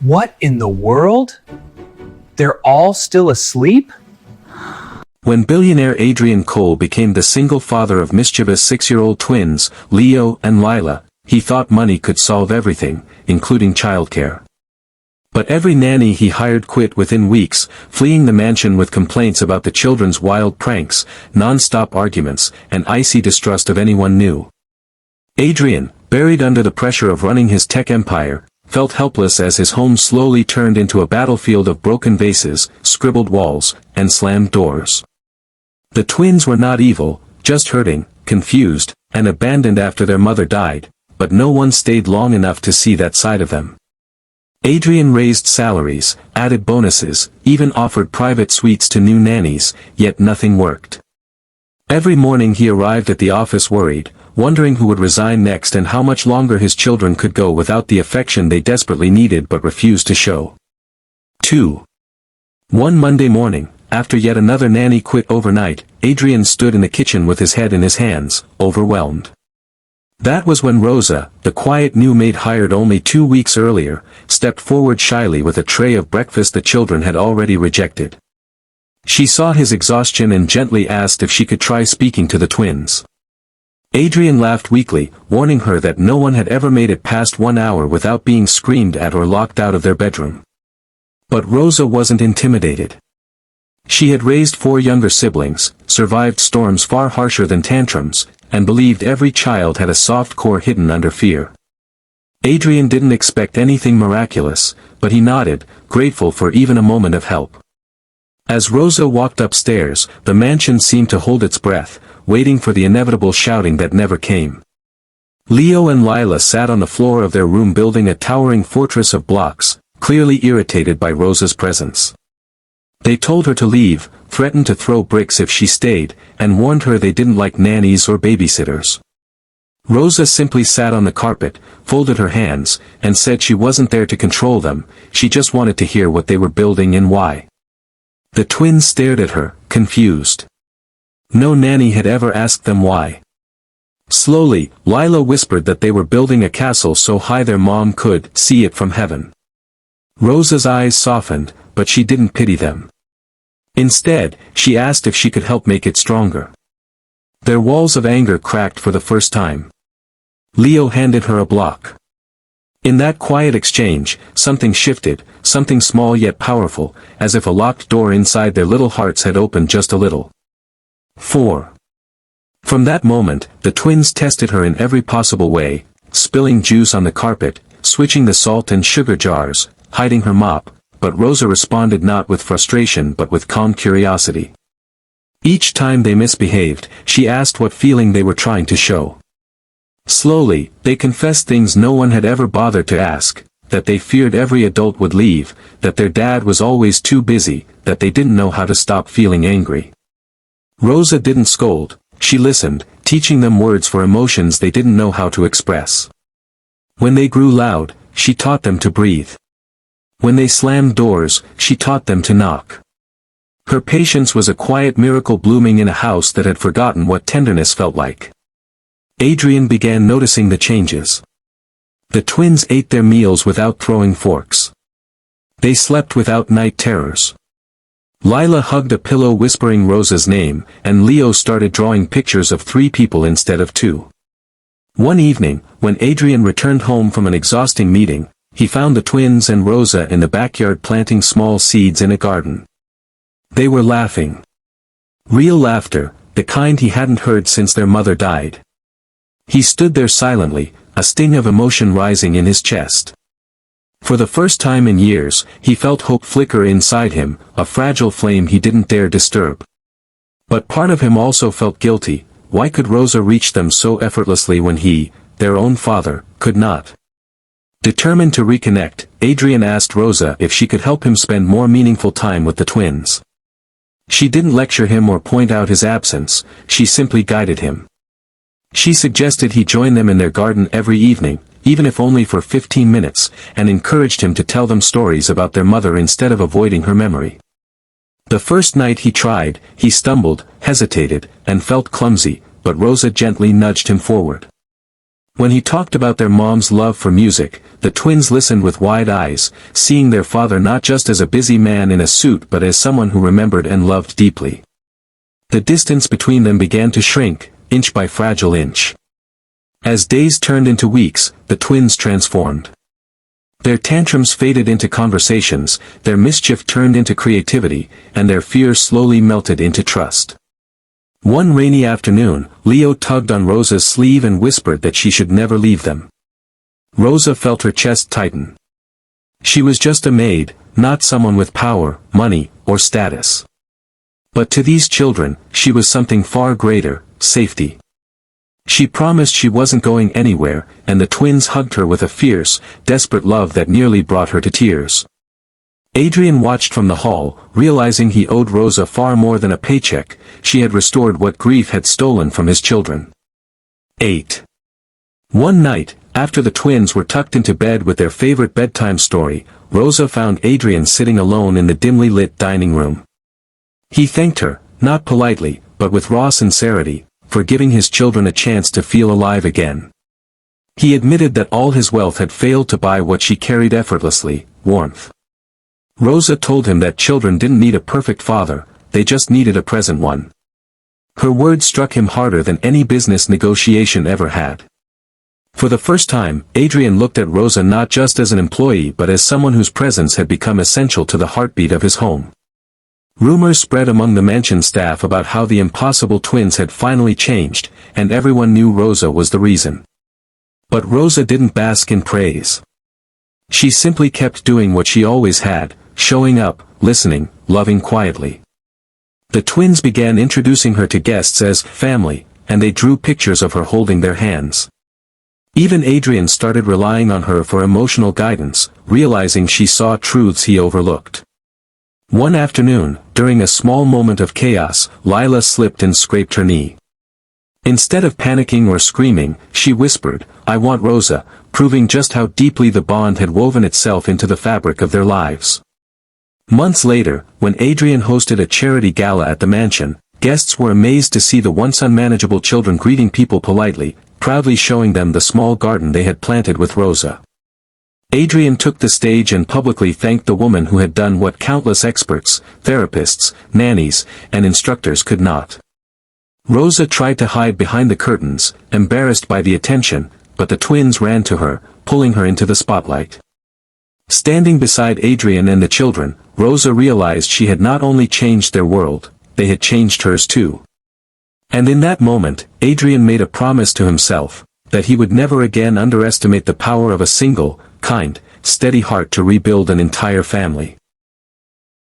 What in the world? They're all still asleep? When billionaire Adrian Cole became the single father of mischievous 6-year-old twins, Leo and Lila, he thought money could solve everything, including childcare. But every nanny he hired quit within weeks, fleeing the mansion with complaints about the children's wild pranks, non-stop arguments, and icy distrust of anyone new. Adrian, buried under the pressure of running his tech empire, felt helpless as his home slowly turned into a battlefield of broken vases, scribbled walls, and slammed doors. The twins were not evil, just hurting, confused, and abandoned after their mother died, but no one stayed long enough to see that side of them. Adrian raised salaries, added bonuses, even offered private suites to new nannies, yet nothing worked. Every morning he arrived at the office worried, wondering who would resign next and how much longer his children could go without the affection they desperately needed but refused to show. 2. One Monday morning, after yet another nanny quit overnight, Adrian stood in the kitchen with his head in his hands, overwhelmed. That was when Rosa, the quiet new maid hired only 2 weeks earlier, stepped forward shyly with a tray of breakfast the children had already rejected. She saw his exhaustion and gently asked if she could try speaking to the twins. Adrian laughed weakly, warning her that no one had ever made it past 1 hour without being screamed at or locked out of their bedroom. But Rosa wasn't intimidated. She had raised 4 younger siblings, survived storms far harsher than tantrums, and believed every child had a soft core hidden under fear. Adrian didn't expect anything miraculous, but he nodded, grateful for even a moment of help. As Rosa walked upstairs, the mansion seemed to hold its breath, waiting for the inevitable shouting that never came. Leo and Lila sat on the floor of their room building a towering fortress of blocks, clearly irritated by Rosa's presence. They told her to leave, threatened to throw bricks if she stayed, and warned her they didn't like nannies or babysitters. Rosa simply sat on the carpet, folded her hands, and said she wasn't there to control them, she just wanted to hear what they were building and why. The twins stared at her, confused. No nanny had ever asked them why. Slowly, Lila whispered that they were building a castle so high their mom could see it from heaven. Rosa's eyes softened, but she didn't pity them. Instead, she asked if she could help make it stronger. Their walls of anger cracked for the first time. Leo handed her a block. In that quiet exchange, something shifted, something small yet powerful, as if a locked door inside their little hearts had opened just a little. 4. From that moment, the twins tested her in every possible way, spilling juice on the carpet, switching the salt and sugar jars, hiding her mop, but Rosa responded not with frustration but with calm curiosity. Each time they misbehaved, she asked what feeling they were trying to show. Slowly, they confessed things no one had ever bothered to ask, that they feared every adult would leave, that their dad was always too busy, that they didn't know how to stop feeling angry. Rosa didn't scold, she listened, teaching them words for emotions they didn't know how to express. When they grew loud, she taught them to breathe. When they slammed doors, she taught them to knock. Her patience was a quiet miracle blooming in a house that had forgotten what tenderness felt like. Adrian began noticing the changes. The twins ate their meals without throwing forks. They slept without night terrors. Lila hugged a pillow whispering Rosa's name, and Leo started drawing pictures of 3 people instead of 2. One evening, when Adrian returned home from an exhausting meeting, he found the twins and Rosa in the backyard planting small seeds in a garden. They were laughing. Real laughter, the kind he hadn't heard since their mother died. He stood there silently, a sting of emotion rising in his chest. For the first time in years, he felt hope flicker inside him, a fragile flame he didn't dare disturb. But part of him also felt guilty. Why could Rosa reach them so effortlessly when he, their own father, could not? Determined to reconnect, Adrian asked Rosa if she could help him spend more meaningful time with the twins. She didn't lecture him or point out his absence, she simply guided him. She suggested he join them in their garden every evening, even if only for 15 minutes, and encouraged him to tell them stories about their mother instead of avoiding her memory. The first night he tried, he stumbled, hesitated, and felt clumsy, but Rosa gently nudged him forward. When he talked about their mom's love for music, the twins listened with wide eyes, seeing their father not just as a busy man in a suit but as someone who remembered and loved deeply. The distance between them began to shrink, inch by fragile inch. As days turned into weeks, the twins transformed. Their tantrums faded into conversations, their mischief turned into creativity, and their fears slowly melted into trust. One rainy afternoon, Leo tugged on Rosa's sleeve and whispered that she should never leave them. Rosa felt her chest tighten. She was just a maid, not someone with power, money, or status. But to these children, she was something far greater, safety. She promised she wasn't going anywhere, and the twins hugged her with a fierce, desperate love that nearly brought her to tears. Adrian watched from the hall, realizing he owed Rosa far more than a paycheck. She had restored what grief had stolen from his children. 8. One night, after the twins were tucked into bed with their favorite bedtime story, Rosa found Adrian sitting alone in the dimly lit dining room. He thanked her, not politely, but with raw sincerity, for giving his children a chance to feel alive again. He admitted that all his wealth had failed to buy what she carried effortlessly, warmth. Rosa told him that children didn't need a perfect father, they just needed a present one. Her words struck him harder than any business negotiation ever had. For the first time, Adrian looked at Rosa not just as an employee but as someone whose presence had become essential to the heartbeat of his home. Rumors spread among the mansion staff about how the impossible twins had finally changed, and everyone knew Rosa was the reason. But Rosa didn't bask in praise. She simply kept doing what she always had, showing up, listening, loving quietly. The twins began introducing her to guests as family, and they drew pictures of her holding their hands. Even Adrian started relying on her for emotional guidance, realizing she saw truths he overlooked. One afternoon, during a small moment of chaos, Lila slipped and scraped her knee. Instead of panicking or screaming, she whispered, "I want Rosa," proving just how deeply the bond had woven itself into the fabric of their lives. Months later, when Adrian hosted a charity gala at the mansion, guests were amazed to see the once unmanageable children greeting people politely, proudly showing them the small garden they had planted with Rosa. Adrian took the stage and publicly thanked the woman who had done what countless experts, therapists, nannies, and instructors could not. Rosa tried to hide behind the curtains, embarrassed by the attention, but the twins ran to her, pulling her into the spotlight. Standing beside Adrian and the children, Rosa realized she had not only changed their world, they had changed hers too. And in that moment, Adrian made a promise to himself, that he would never again underestimate the power of a single, kind, steady heart to rebuild an entire family.